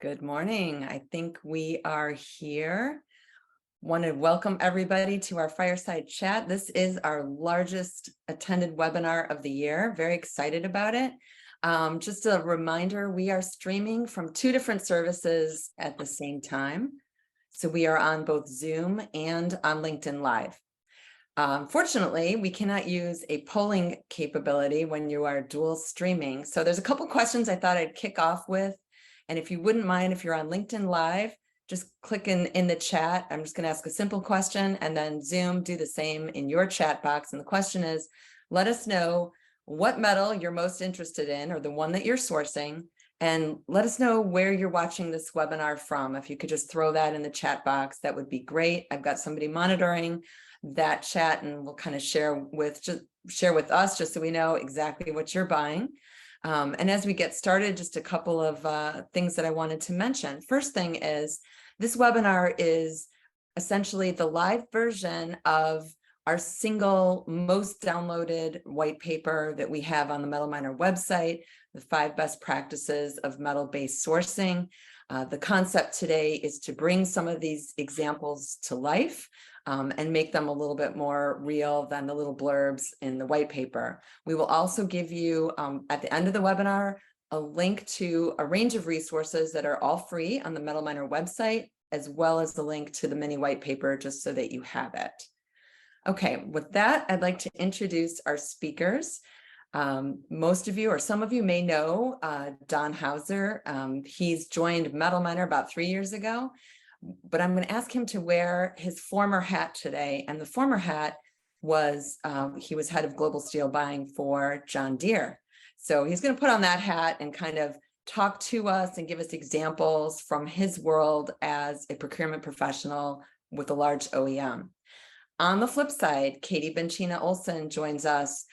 Good morning. I think we are here. Want to welcome everybody to our Fireside chat. This is our largest attended webinar of the year. Very excited about it. Just a reminder, we are streaming from two different services at the same time. So we are on both Zoom and on LinkedIn Live. Fortunately, we cannot use a polling capability when you are dual streaming. So there's a couple questions I thought I'd kick off with. And if you wouldn't mind, if you're on LinkedIn Live, just click in the chat. I'm just going to ask a simple question, and then Zoom, do the same in your chat box. And the question is, let us know what metal you're most interested in, or the one that you're sourcing, and let us know where you're watching this webinar from. If you could just throw that in the chat box, that would be great. I've got somebody monitoring that chat, and we'll kind of share with us just so we know exactly what you're buying. And as we get started, just a couple of things that I wanted to mention. First thing is, this webinar is essentially the live version of our single most downloaded white paper that we have on the MetalMiner website, the 5 best practices of metal-based sourcing. The concept today is to bring some of these examples to life and make them a little bit more real than the little blurbs in the white paper. We will also give you, at the end of the webinar, a link to a range of resources that are all free on the MetalMiner website, as well as the link to the mini white paper, just so that you have it. Okay, with that, I'd like to introduce our speakers. Most of you, or some of you, may know Don Hauser. He's joined MetalMiner about 3 years ago, but I'm going to ask him to wear his former hat today. And the former hat was, he was head of global steel buying for John Deere. So he's going to put on that hat and kind of talk to us and give us examples from his world as a procurement professional with a large OEM. On the flip side, Katie Benchina Olsen joins us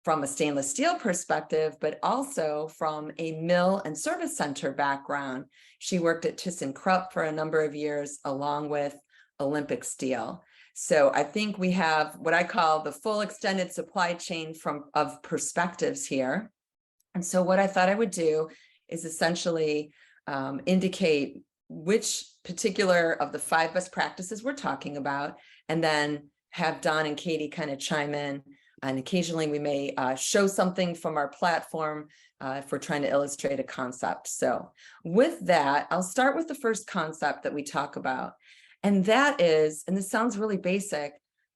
from a stainless steel perspective, but also from a mill and service center background. She worked at Thyssenkrupp for a number of years, along with Olympic Steel. So I think we have what I call the full extended supply chain of perspectives here. And so what I thought I would do is essentially indicate which particular of the 5 best practices we're talking about, and then have Don and Katie kind of chime in. And occasionally we may show something from our platform if we're trying to illustrate a concept. So with that, I'll start with the first concept that we talk about. And that is, and this sounds really basic,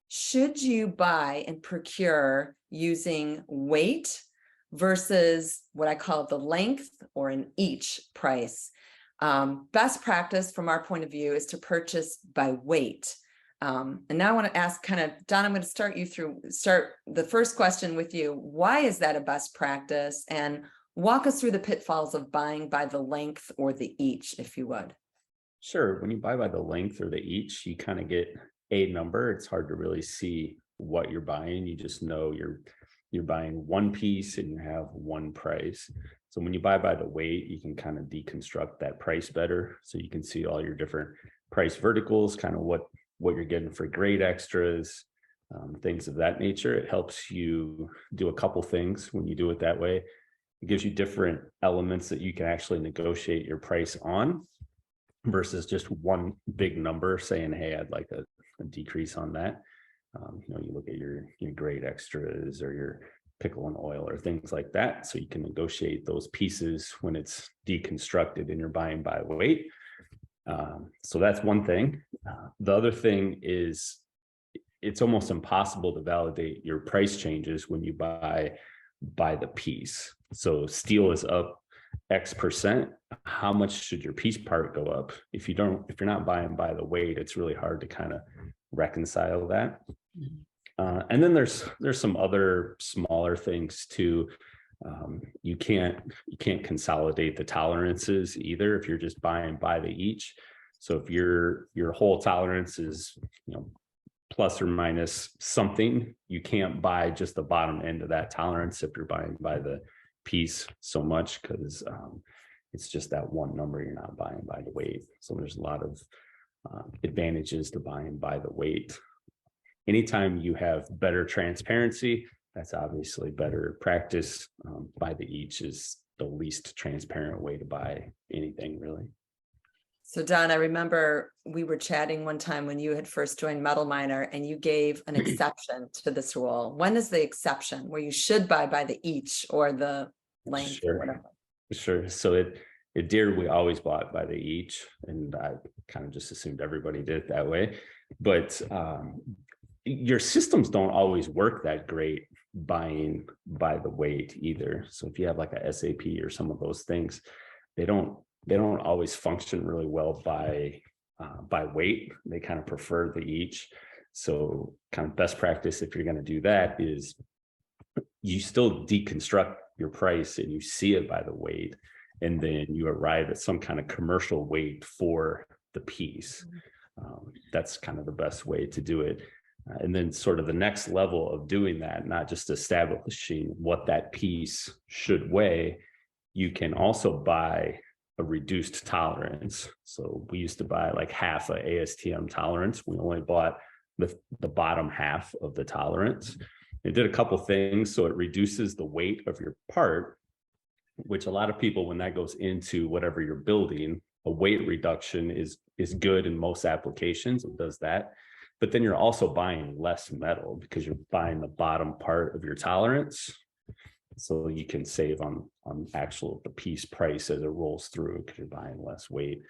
should you buy and procure using weight versus what I call the length or an each price? Best practice from our point of view is to purchase by weight. And now I want to ask kind of, Don, I'm going to start the first question with you. Why is that a best practice? And walk us through the pitfalls of buying by the length or the each, if you would. Sure. When you buy by the length or the each, you kind of get a number. It's hard to really see what you're buying. You just know you're buying one piece and you have one price. So when you buy by the weight, you can kind of deconstruct that price better. So you can see all your different price verticals, kind of what you're getting for grade extras, things of that nature. It helps you do a couple things when you do it that way. It gives you different elements that you can actually negotiate your price on versus just one big number saying, hey, I'd like a decrease on that. You look at your grade extras or your pickle and oil or things like that. So you can negotiate those pieces when it's deconstructed and you're buying by weight. So that's one thing. The other thing is it's almost impossible to validate your price changes when you buy by the piece. So steel is up X%. How much should your piece part go up? If you're not buying by the weight, it's really hard to kind of reconcile that. And then there's some other smaller things too. You can't consolidate the tolerances either if you're just buying by the each. So if your whole tolerance is plus or minus something, you can't buy just the bottom end of that tolerance if you're buying by the piece so much, because it's just that one number. You're not buying by the weight. So there's a lot of advantages to buying by the weight. Anytime you have better transparency, that's obviously better practice. By the each is the least transparent way to buy anything, really. So Don, I remember we were chatting one time when you had first joined MetalMiner and you gave an exception to this rule. When is the exception where you should buy by the each or the length or whatever? Sure. So at Deere, we always bought by the each, and I kind of just assumed everybody did it that way. But your systems don't always work that great buying by the weight either. So if you have like a SAP or some of those things, they don't always function really well by weight. They kind of prefer the each. So kind of best practice, if you're going to do that, is you still deconstruct your price and you see it by the weight, and then you arrive at some kind of commercial weight for the piece. That's kind of the best way to do it. And then sort of the next level of doing that, not just establishing what that piece should weigh, you can also buy a reduced tolerance. So we used to buy like half a ASTM tolerance. We only bought the bottom half of the tolerance. It did a couple things. So it reduces the weight of your part, which a lot of people, when that goes into whatever you're building, a weight reduction is good in most applications. It does that. But then you're also buying less metal because you're buying the bottom part of your tolerance. So you can save on the piece price as it rolls through because you're buying less weight.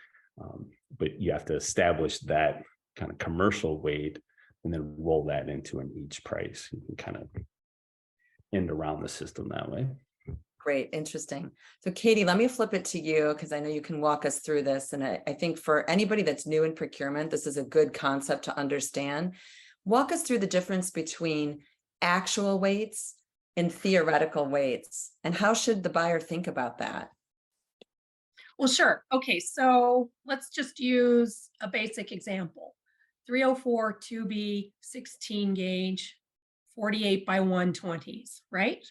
But you have to establish that kind of commercial weight and then roll that into an each price. You can kind of end around the system that way. Great, interesting. So Katie, let me flip it to you because I know you can walk us through this. And I think for anybody that's new in procurement, this is a good concept to understand. Walk us through the difference between actual weights and theoretical weights, and how should the buyer think about that? Well, sure. Okay, so let's just use a basic example. 304 2B 16 gauge, 48 by 120s, right?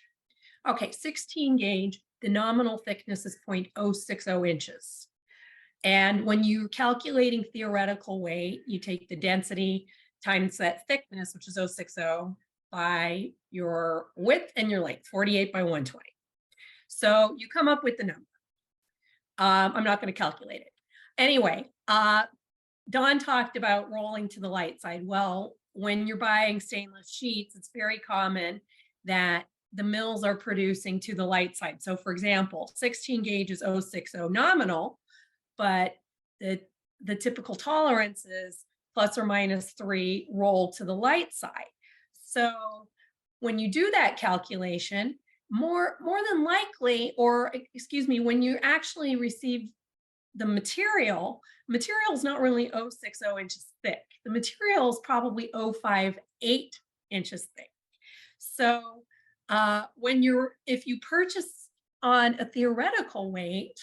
Okay, 16 gauge, the nominal thickness is 0.060 inches. And when you're calculating theoretical weight, you take the density times that thickness, which is 0.060, by your width and your length, 48 by 120. So you come up with the number. I'm not going to calculate it. Anyway, Don talked about rolling to the light side. Well, when you're buying stainless sheets, it's very common that the mills are producing to the light side. So for example, 16 gauge is 0.60 nominal, but the typical tolerance is plus or minus 3 roll to the light side. So when you do that calculation, more than likely, or excuse me, when you actually receive the material is not really 0.60 inches thick. The material is probably 0.58 inches thick. So if you purchase on a theoretical weight,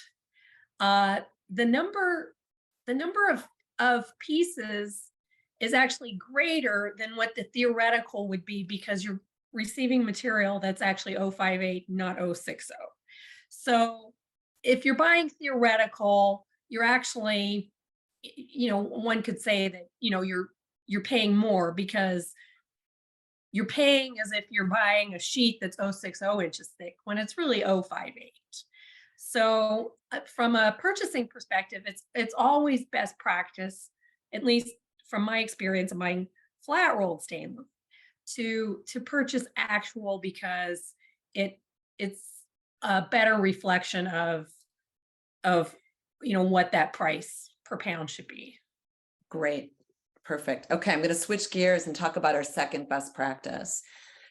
the number of pieces is actually greater than what the theoretical would be because you're receiving material that's actually 0.58, not 0.60. So if you're buying theoretical, you're actually, one could say that, you're paying more because you're paying as if you're buying a sheet that's 0.60 inches thick when it's really 0.58. So from a purchasing perspective, it's always best practice, at least from my experience of buying flat rolled stainless, to purchase actual because it's a better reflection of what that price per pound should be. Great. Perfect. Okay, I'm going to switch gears and talk about our second best practice.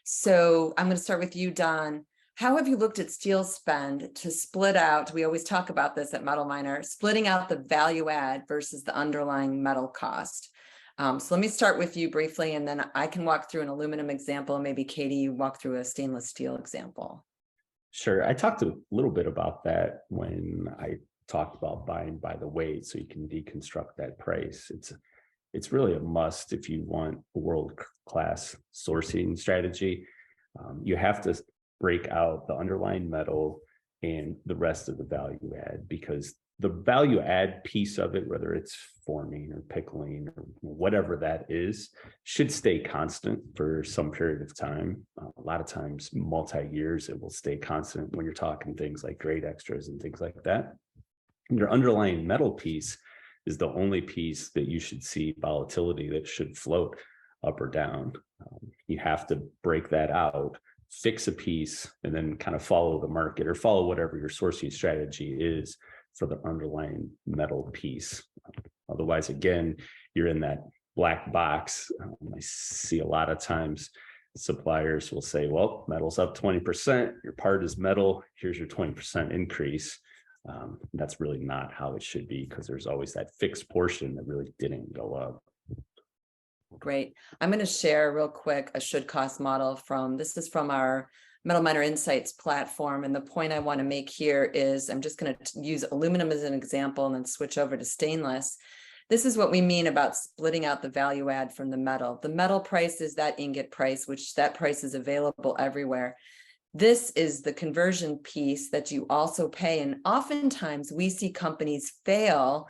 So I'm going to start with you, Don. How have you looked at steel spend to split out? We always talk about this at MetalMiner, splitting out the value add versus the underlying metal cost. So let me start with you briefly, and then I can walk through an aluminum example. Maybe Katie, you walk through a stainless steel example. Sure. I talked a little bit about that when I talked about buying by the weight, so you can deconstruct that price. It's really a must if you want a world-class sourcing strategy. You have to break out the underlying metal and the rest of the value add, because the value add piece of it, whether it's forming or pickling or whatever that is, should stay constant for some period of time. A lot of times, multi-years, it will stay constant when you're talking things like grade extras and things like that. Your underlying metal piece is the only piece that you should see volatility that should float up or down. You have to break that out, fix a piece, and then kind of follow the market or follow whatever your sourcing strategy is for the underlying metal piece. Otherwise, again, you're in that black box. I see a lot of times suppliers will say, well, metal's up 20%, your part is metal, here's your 20% increase. That's really not how it should be, because there's always that fixed portion that really didn't go up. Great. I'm going to share real quick a should cost model this is from our MetalMiner Insights platform. And the point I want to make here is I'm just going to use aluminum as an example and then switch over to stainless. This is what we mean about splitting out the value add from the metal. The metal price is that ingot price, which that price is available everywhere. This is the conversion piece that you also pay. And oftentimes we see companies fail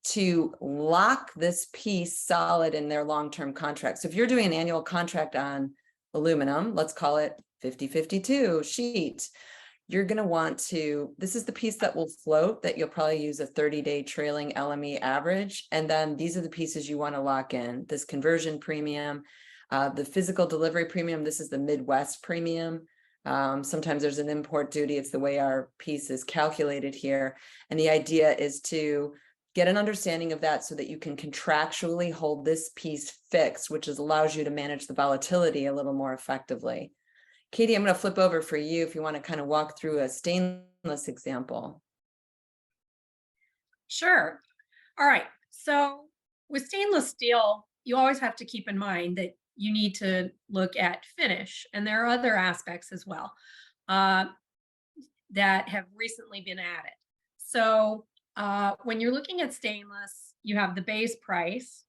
to lock this piece solid in their long-term contract. So if you're doing an annual contract on aluminum, let's call it 5052 sheet, you're going to want to, this is the piece that will float, that you'll probably use a 30-day trailing LME average. And then these are the pieces you want to lock in: this conversion premium, the physical delivery premium. This is the Midwest premium. Sometimes there's an import duty. It's the way our piece is calculated here. And the idea is to get an understanding of that so that you can contractually hold this piece fixed, which allows you to manage the volatility a little more effectively. Katie, I'm going to flip over for you if you want to kind of walk through a stainless example. Sure. All right. So with stainless steel, you always have to keep in mind that you need to look at finish. And there are other aspects as well that have recently been added. So when you're looking at stainless, you have the base price.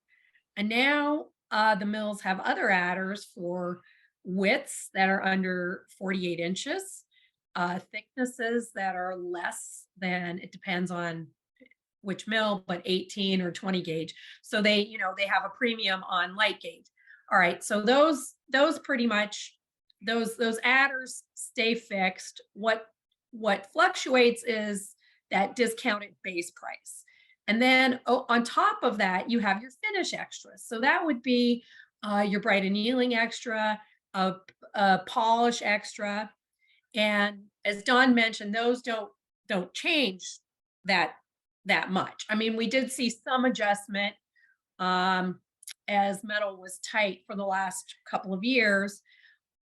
And now the mills have other adders for widths that are under 48 inches, thicknesses that are less than, it depends on which mill, but 18 or 20 gauge. So they have a premium on light gauge. All right, so those pretty much, those adders stay fixed. What fluctuates is that discounted base price. And then on top of that, you have your finish extras. So that would be your bright annealing extra, a polish extra. And as Don mentioned, those don't change that much. I mean, we did see some adjustment as metal was tight for the last couple of years,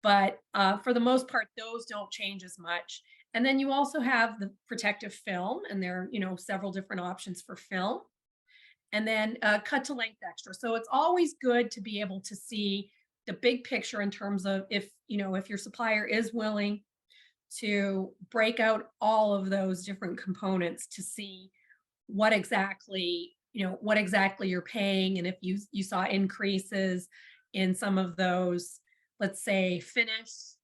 but for the most part, those don't change as much. And then you also have the protective film, and there are, several different options for film. And then cut to length extra. So it's always good to be able to see the big picture in terms of if your supplier is willing to break out all of those different components to see what exactly you're paying, and if you saw increases in some of those, let's say finish,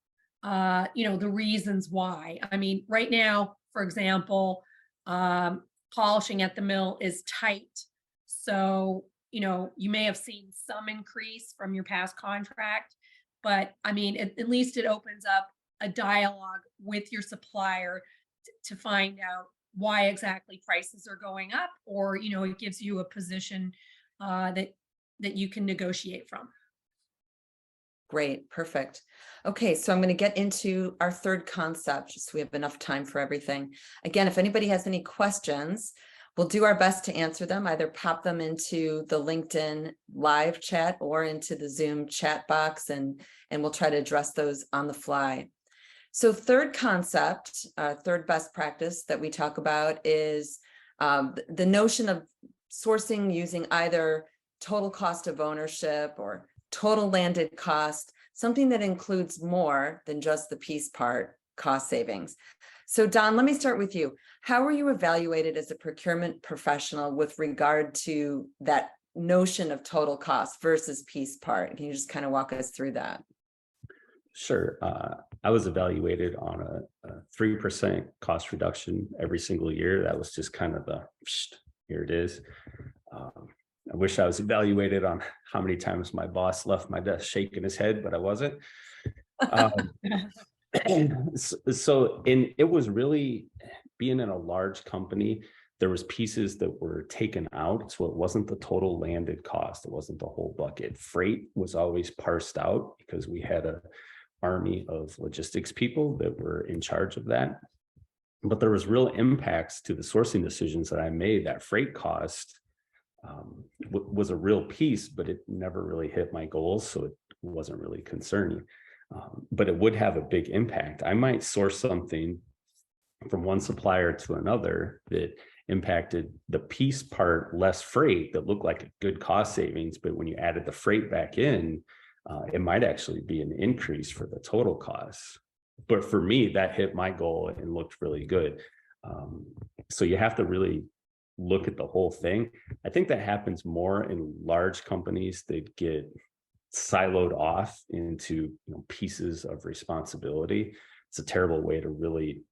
the reasons why. I mean, right now, for example, polishing at the mill is tight. So, you may have seen some increase from your past contract, but I mean, at least it opens up a dialogue with your supplier to find out why exactly prices are going up, or, it gives you a position that you can negotiate from. Great, perfect. Okay, so I'm going to get into our third concept, just so we have enough time for everything. Again, if anybody has any questions, we'll do our best to answer them, either pop them into the LinkedIn live chat or into the Zoom chat box, and we'll try to address those on the fly. So third concept, third best practice that we talk about is the notion of sourcing using either total cost of ownership or total landed cost, something that includes more than just the piece part cost savings. So Don, let me start with you. How were you evaluated as a procurement professional with regard to that notion of total cost versus piece part? Can you just kind of walk us through that? Sure. I was evaluated on a 3% cost reduction every single year. That was just kind of here it is. I wish I was evaluated on how many times my boss left my desk shaking his head, but I wasn't. It was really being in a large company. there was pieces that were taken out. So it wasn't the total landed cost. It wasn't the whole bucket. Freight was always parsed out because we had a army of logistics people that were in charge of that. But there was real impacts to the sourcing decisions that I made. That freight cost was a real piece, but it never really hit my goals. So it wasn't really concerning. But it would have a big impact. I might source something from one supplier to another that impacted the piece part less freight that looked like a good cost savings. But when you added the freight back in, it might actually be an increase for the total cost. But for me, that hit my goal and looked really good. So you have to really look at the whole thing. I think that happens more in large companies that get siloed off into pieces of responsibility. It's a terrible way to really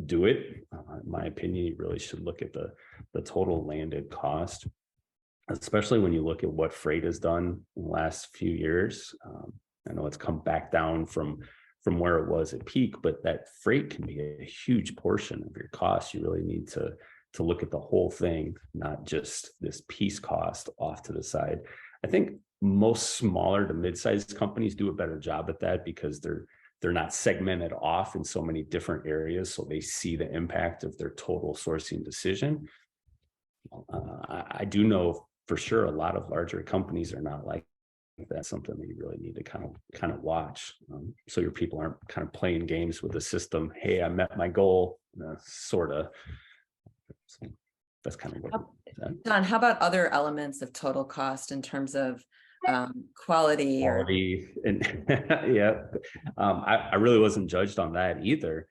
do it. In my opinion, you really should look at the total landed cost, especially when you look at what freight has done in the last few years. I know it's come back down from where it was at peak, but that freight can be a huge portion of your cost. You really need to look at the whole thing, not just this piece cost off to the side. I think most smaller to mid-sized companies do a better job at that because they're not segmented off in so many different areas, so they see the impact of their total sourcing decision. I do know for sure a lot of larger companies are not like that. That's something that you really need to kind of watch, so your people aren't kind of playing games with the system. Hey, I met my goal, sort of. So that's kind of what. Don, how about other elements of total cost in terms of quality and yeah, I really wasn't judged on that either,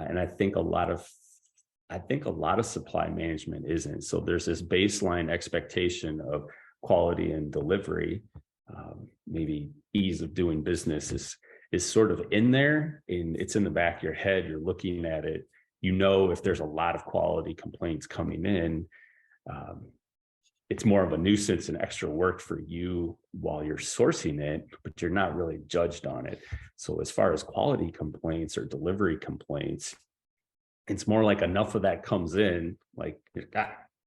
and I think a lot of supply management isn't. So there's this baseline expectation of quality and delivery. Maybe ease of doing business is sort of in there, and it's in the back of your head. You're looking at it, if there's a lot of quality complaints coming in, it's more of a nuisance and extra work for you while you're sourcing it, but you're not really judged on it. So as far as quality complaints or delivery complaints, it's more like enough of that comes in, like,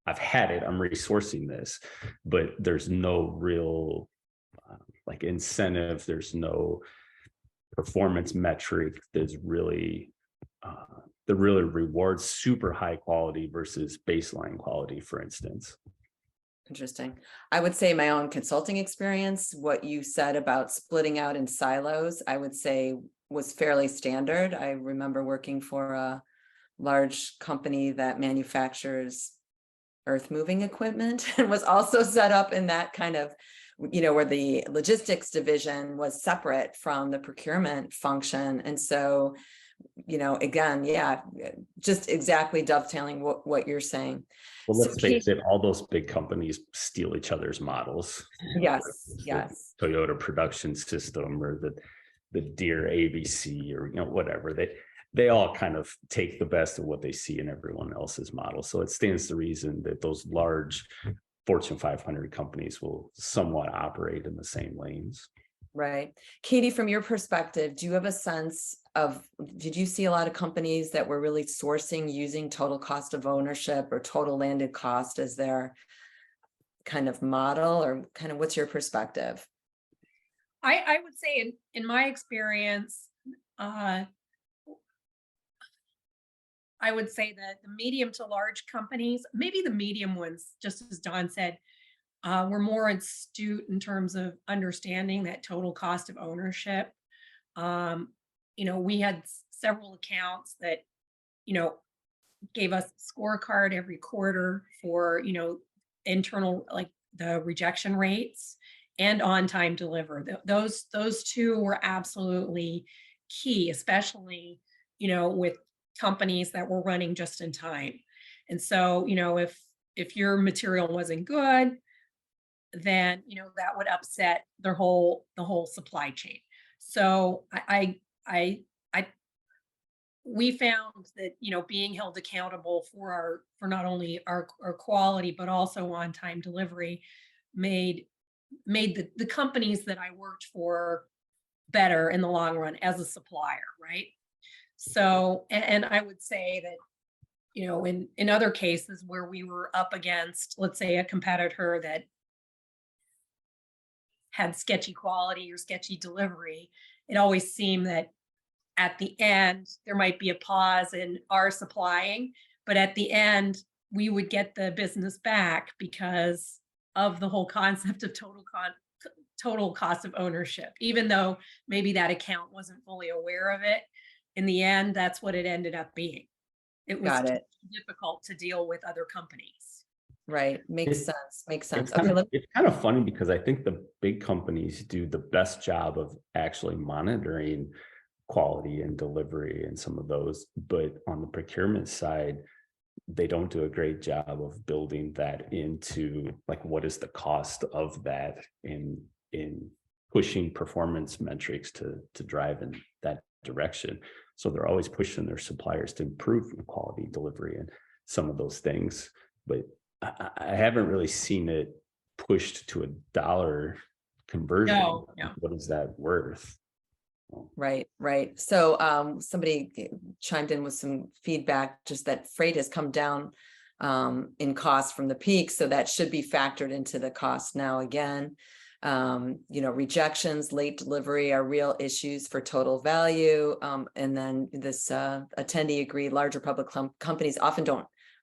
I've had it, I'm resourcing this, but there's no real like incentive, there's no performance metric that's really that really rewards super high quality versus baseline quality, for instance. Interesting. I would say my own consulting experience, what you said about splitting out in silos, I would say was fairly standard. I remember working for a large company that manufactures earth moving equipment and was also set up in that kind of, where the logistics division was separate from the procurement function. And so, again, yeah, just exactly dovetailing what you're saying. Well, let's face it, all those big companies steal each other's models. Yes. Toyota production system or the Deere ABC or whatever. They all kind of take the best of what they see in everyone else's model. So it stands to reason that those large Fortune 500 companies will somewhat operate in the same lanes. Right. Katie, from your perspective, do you have a sense of, did you see a lot of companies that were really sourcing using total cost of ownership or total landed cost as their kind of model, or kind of what's your perspective? I would say in my experience, I would say that the medium to large companies, maybe the medium ones, just as Don said, were more astute in terms of understanding that total cost of ownership. We had several accounts that, gave us a scorecard every quarter for, internal, like the rejection rates and on-time deliver. Those two were absolutely key, especially, with companies that were running just in time. And so, if your material wasn't good, then that would upset the whole supply chain. So we found that being held accountable for not only our quality but also on time delivery made the companies that I worked for better in the long run as a supplier, right? So, and I would say that in other cases where we were up against, let's say, a competitor that had sketchy quality or sketchy delivery, it always seemed that at the end, there might be a pause in our supplying, but at the end, we would get the business back because of the whole concept of total cost of ownership. Even though maybe that account wasn't fully aware of it, in the end, that's what it ended up being. It was Got it. difficult to deal with other companies. Right. Makes sense. Makes sense. It's kind, Okay. it's kind of funny because I think the big companies do the best job of actually monitoring quality and delivery and some of those, but on the procurement side, they don't do a great job of building that into like what is the cost of that in pushing performance metrics to drive in that direction. So they're always pushing their suppliers to improve quality, delivery, and some of those things. But I haven't really seen it pushed to a dollar conversion. No. What is that worth? Right, right. So somebody chimed in with some feedback, just that freight has come down in cost from the peak. So that should be factored into the cost now again. Rejections, late delivery are real issues for total value. And then this attendee agreed, larger public companies often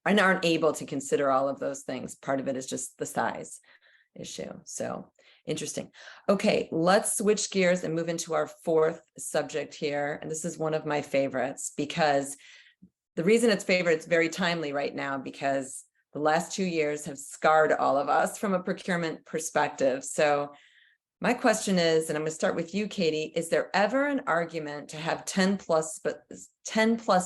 aren't able to consider all of those things. Part of it is just the size issue. So interesting. Okay, let's switch gears and move into our fourth subject here. And this is one of my favorites because the reason it's very timely right now because the last 2 years have scarred all of us from a procurement perspective. So my question is, and I'm going to start with you, Katie, is there ever an argument to have 10 plus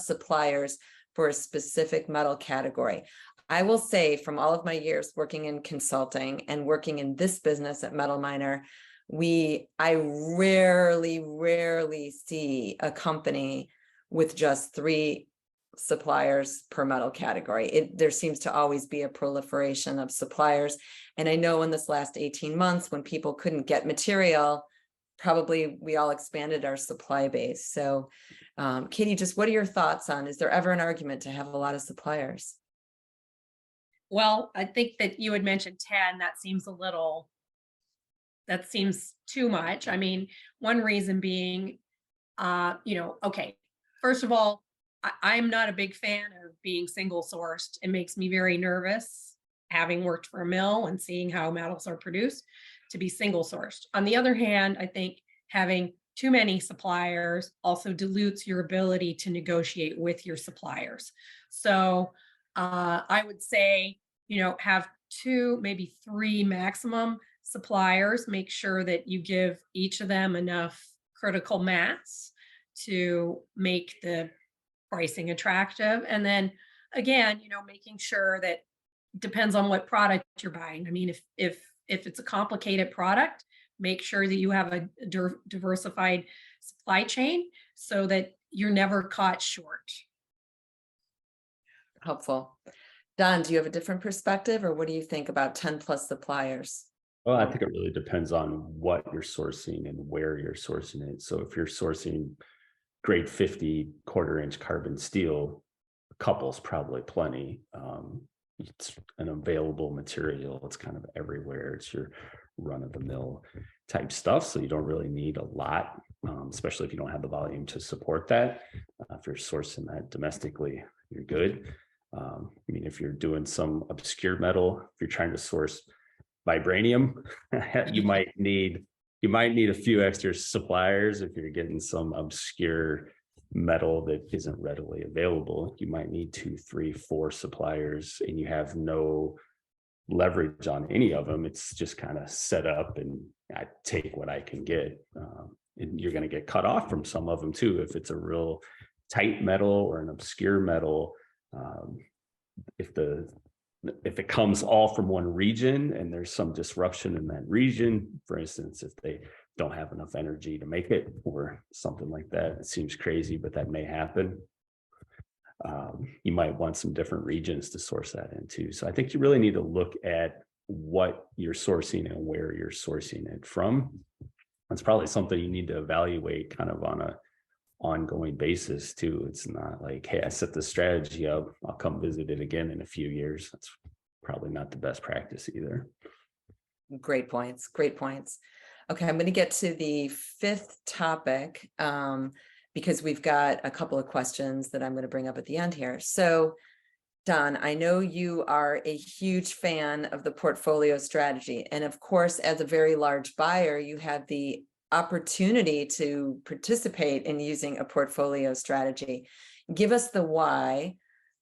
suppliers for a specific metal category? I will say from all of my years working in consulting and working in this business at MetalMiner, I rarely see a company with just 3 suppliers per metal category. There seems to always be a proliferation of suppliers. And I know in this last 18 months when people couldn't get material, probably we all expanded our supply base. So Katie, just what are your thoughts on, is there ever an argument to have a lot of suppliers? Well, I think that you had mentioned 10. That seems too much. I mean, one reason being, okay, first of all, I'm not a big fan of being single sourced. It makes me very nervous, having worked for a mill and seeing how metals are produced, to be single sourced. On the other hand, I think having too many suppliers also dilutes your ability to negotiate with your suppliers. So I would say, have 2, maybe 3 maximum suppliers. Make sure that you give each of them enough critical mass to make the pricing attractive. And then again, making sure that depends on what product you're buying. I mean, if it's a complicated product, make sure that you have a diversified supply chain so that you're never caught short. Helpful. Don, do you have a different perspective or what do you think about 10 plus suppliers? Well, I think it really depends on what you're sourcing and where you're sourcing it. So if you're sourcing grade 50 quarter-inch carbon steel, a couple's probably plenty. It's an available material. It's kind of everywhere. It's your run-of-the-mill type stuff. So you don't really need a lot, especially if you don't have the volume to support that. If you're sourcing that domestically, you're good. I mean, if you're doing some obscure metal, if you're trying to source vibranium, you might need a few extra suppliers. If you're getting some obscure metal that isn't readily available, you might need 2, 3, 4 suppliers, and you have no leverage on any of them. It's just kind of set up and I take what I can get. And you're going to get cut off from some of them too. If it's a real tight metal or an obscure metal, if it comes all from one region and there's some disruption in that region, for instance, if they don't have enough energy to make it or something like that, it seems crazy, but that may happen. You might want some different regions to source that into. So I think you really need to look at what you're sourcing and where you're sourcing it from. That's probably something you need to evaluate kind of on ongoing basis too. It's not like, hey, I set the strategy up, I'll come visit it again in a few years. That's probably not the best practice either. Great points. Great points. Okay, I'm going to get to the fifth topic because we've got a couple of questions that I'm going to bring up at the end here. So, Don, I know you are a huge fan of the portfolio strategy. And of course, as a very large buyer, you have the opportunity to participate in using a portfolio strategy. Give us the why.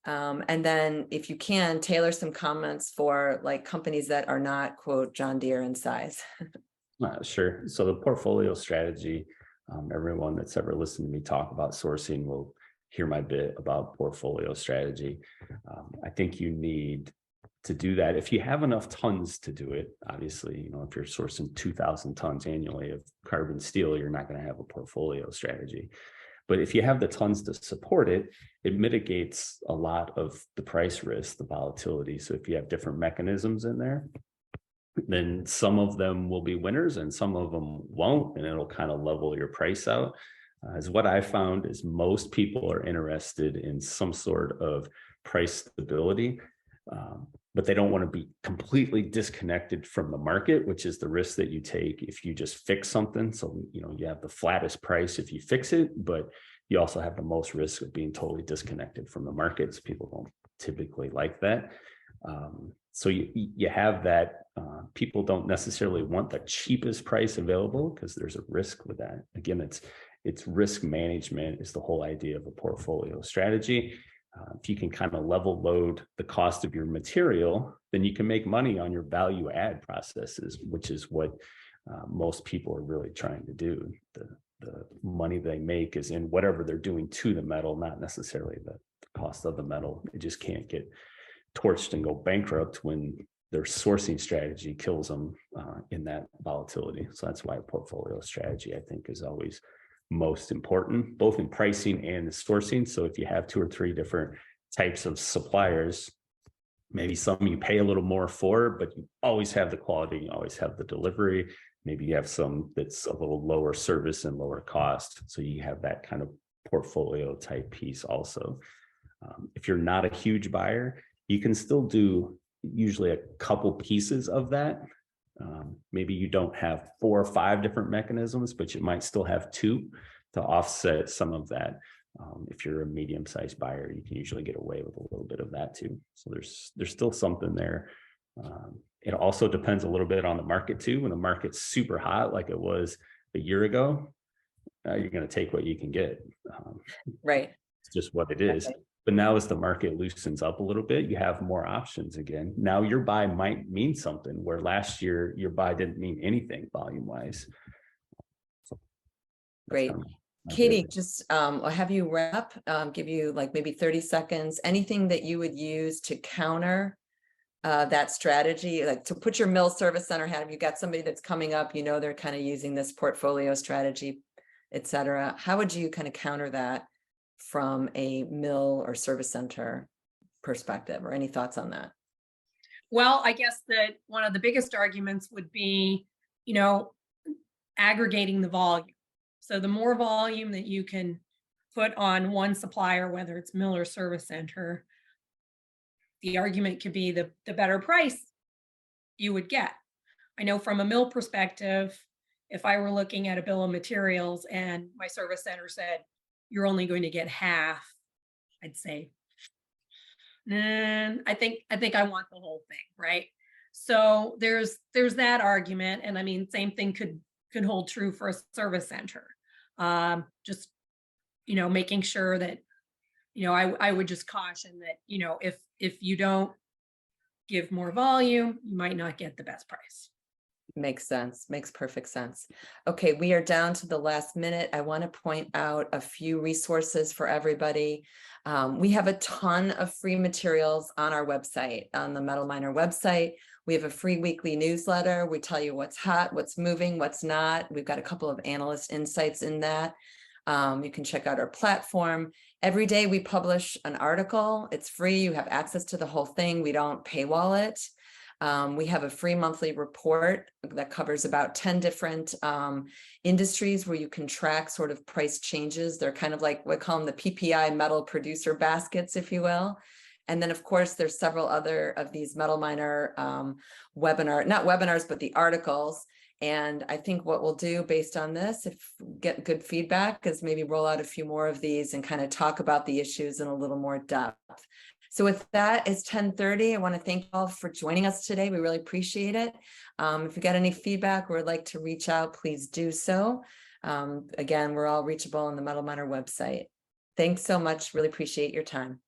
And then if you can, tailor some comments for like companies that are not, quote, John Deere in size. Sure. So the portfolio strategy, everyone that's ever listened to me talk about sourcing will hear my bit about portfolio strategy. I think you need to do that if you have enough tons to do it. Obviously, you know, if you're sourcing 2,000 tons annually of carbon steel, you're not going to have a portfolio strategy. But if you have the tons to support it, it mitigates a lot of the price risk, the volatility. So if you have different mechanisms in there, then some of them will be winners and some of them won't, and it'll kind of level your price out. As what I found is most people are interested in some sort of price stability, but they don't want to be completely disconnected from the market, which is the risk that you take if you just fix something. So, you know, you have the flattest price if you fix it, but you also have the most risk of being totally disconnected from the markets. People don't typically like that. So you have that. People don't necessarily want the cheapest price available because there's a risk with that. Again, it's risk management is the whole idea of a portfolio strategy. If you can kind of level load the cost of your material, then you can make money on your value add processes, which is what most people are really trying to do. The money they make is in whatever they're doing to the metal, not necessarily the cost of the metal. It just can't get torched and go bankrupt when their sourcing strategy kills them in that volatility. So that's why portfolio strategy, I think, is always most important, both in pricing and the sourcing. So if you have 2 or 3 different types of suppliers, maybe some you pay a little more for, but you always have the quality, you always have the delivery. Maybe you have some that's a little lower service and lower cost. So you have that kind of portfolio type piece also. If you're not a huge buyer, you can still do usually a couple pieces of that. Maybe you don't have 4 or 5 different mechanisms, but you might still have 2 to offset some of that. If you're a medium-sized buyer, you can usually get away with a little bit of that too. So there's still something there. It also depends a little bit on the market too. When the market's super hot, like it was a year ago, you're going to take what you can get. Right. It's just what it is. Okay. But now as the market loosens up a little bit, you have more options again. Now your buy might mean something where last year your buy didn't mean anything volume wise. So great. Katie, just I'll have you wrap, give you like maybe 30 seconds, anything that you would use to counter that strategy, like to put your mill service center hat. If you got somebody that's coming up, you know, they're kind of using this portfolio strategy, et cetera. How would you kind of counter that from a mill or service center perspective, or any thoughts on that? Well, I guess that one of the biggest arguments would be, you know, aggregating the volume. So the more volume that you can put on one supplier, whether it's mill or service center, the argument could be the better price you would get. I know from a mill perspective, if I were looking at a bill of materials and my service center said, you're only going to get half, I'd say, I think I want the whole thing, right? So there's that argument, and I mean, same thing could hold true for a service center. Just, you know, making sure that, you know, I would just caution that, you know, if you don't give more volume, you might not get the best price. Makes sense. Makes perfect sense. Okay, we are down to the last minute. I want to point out a few resources for everybody. We have a ton of free materials on our website, on the MetalMiner website. We have a free weekly newsletter. We tell you what's hot, what's moving, what's not. We've got a couple of analyst insights in that. You can check out our platform. Every day we publish an article. It's free. You have access to the whole thing. We don't paywall it. We have a free monthly report that covers about 10 different industries where you can track sort of price changes. They're kind of like, we call them the PPI metal producer baskets, if you will. And then, of course, there's several other of these MetalMiner not webinars, but the articles. And I think what we'll do based on this, if we get good feedback, is maybe roll out a few more of these and kind of talk about the issues in a little more depth. So with that, it's 10:30. I want to thank you all for joining us today. We really appreciate it. If you got any feedback or would like to reach out, please do so. Again, we're all reachable on the MetalMiner website. Thanks so much. Really appreciate your time.